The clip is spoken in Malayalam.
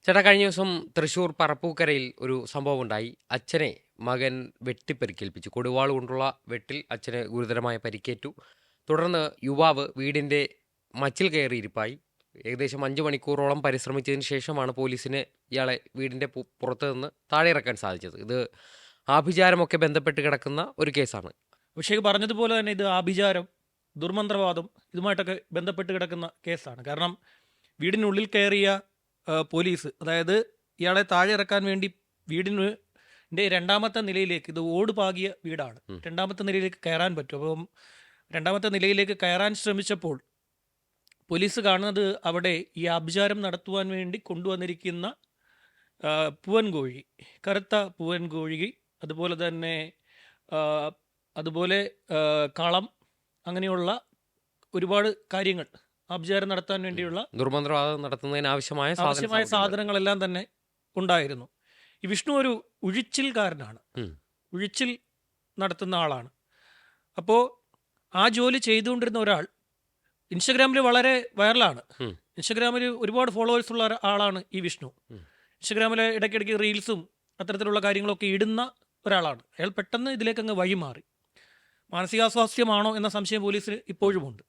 ചേട്ടാ, കഴിഞ്ഞ ദിവസം തൃശ്ശൂർ പറപ്പൂക്കരയിൽ ഒരു സംഭവം ഉണ്ടായി. അച്ഛനെ മകൻ വെട്ടിപ്പരിക്കേൽപ്പിച്ചു. കൊടുവാൾ കൊണ്ടുള്ള വെട്ടിൽ അച്ഛന് ഗുരുതരമായ പരിക്കേറ്റു. തുടർന്ന് യുവാവ് വീടിൻ്റെ മച്ചിൽ കയറിയിരിപ്പായി. ഏകദേശം 5 മണിക്കൂറോളം പരിശ്രമിച്ചതിന് ശേഷമാണ് പോലീസിന് ഇയാളെ വീടിൻ്റെ പുറത്ത് നിന്ന് താഴെ ഇറക്കാൻ സാധിച്ചത്. ഇത് ആഭിചാരമൊക്കെ ബന്ധപ്പെട്ട് കിടക്കുന്ന ഒരു കേസാണ്. അഭിഷേക് പറഞ്ഞതുപോലെ തന്നെ ഇത് ആഭിചാരം, ദുർമന്ത്രവാദം ഇതുമായിട്ടൊക്കെ ബന്ധപ്പെട്ട് കിടക്കുന്ന കേസാണ്. കാരണം വീടിനുള്ളിൽ കയറിയ പോലീസ്, അതായത് ഇയാളെ താഴെ ഇറക്കാൻ വേണ്ടി വീടിൻ്റെ രണ്ടാമത്തെ നിലയിലേക്ക്, ഇത് ഓട് പാകിയ വീടാണ്, രണ്ടാമത്തെ നിലയിലേക്ക് കയറാൻ പറ്റും. അപ്പം രണ്ടാമത്തെ നിലയിലേക്ക് കയറാൻ ശ്രമിച്ചപ്പോൾ പോലീസ് കാണുന്നത് അവിടെ ഈ ആഭിചാരം നടത്തുവാൻ വേണ്ടി കൊണ്ടുവന്നിരിക്കുന്ന പൂവൻ കോഴി, കറുത്ത പൂവൻ കോഴി, അതുപോലെ തന്നെ അതുപോലെ കളം, അങ്ങനെയുള്ള ഒരുപാട് കാര്യങ്ങൾ ആഭിചാരം നടത്താൻ വേണ്ടിയുള്ള ദുർമന്ത്രവാദം നടത്തുന്നതിന് ആവശ്യമായ സാധനങ്ങളെല്ലാം തന്നെ ഉണ്ടായിരുന്നു. ഈ വിഷ്ണു ഒരു ഉഴിച്ചിൽക്കാരനാണ്, ഉഴിച്ചിൽ നടത്തുന്ന ആളാണ്. അപ്പോൾ ആ ജോലി ചെയ്തുകൊണ്ടിരുന്ന ഒരാൾ ഇൻസ്റ്റഗ്രാമിൽ വളരെ വൈറലാണ്. ഇൻസ്റ്റഗ്രാമിൽ ഒരുപാട് ഫോളോവേഴ്സ് ഉള്ള ആളാണ് ഈ വിഷ്ണു. ഇൻസ്റ്റഗ്രാമിൽ ഇടയ്ക്കിടയ്ക്ക് റീൽസും അത്തരത്തിലുള്ള കാര്യങ്ങളൊക്കെ ഇടുന്ന ഒരാളാണ്. അയാൾ പെട്ടെന്ന് ഇതിലേക്ക് അങ്ങ് വഴിമാറി. മാനസികാസ്വാസ്ഥ്യമാണോ എന്ന സംശയം പോലീസിന് ഇപ്പോഴുമുണ്ട്.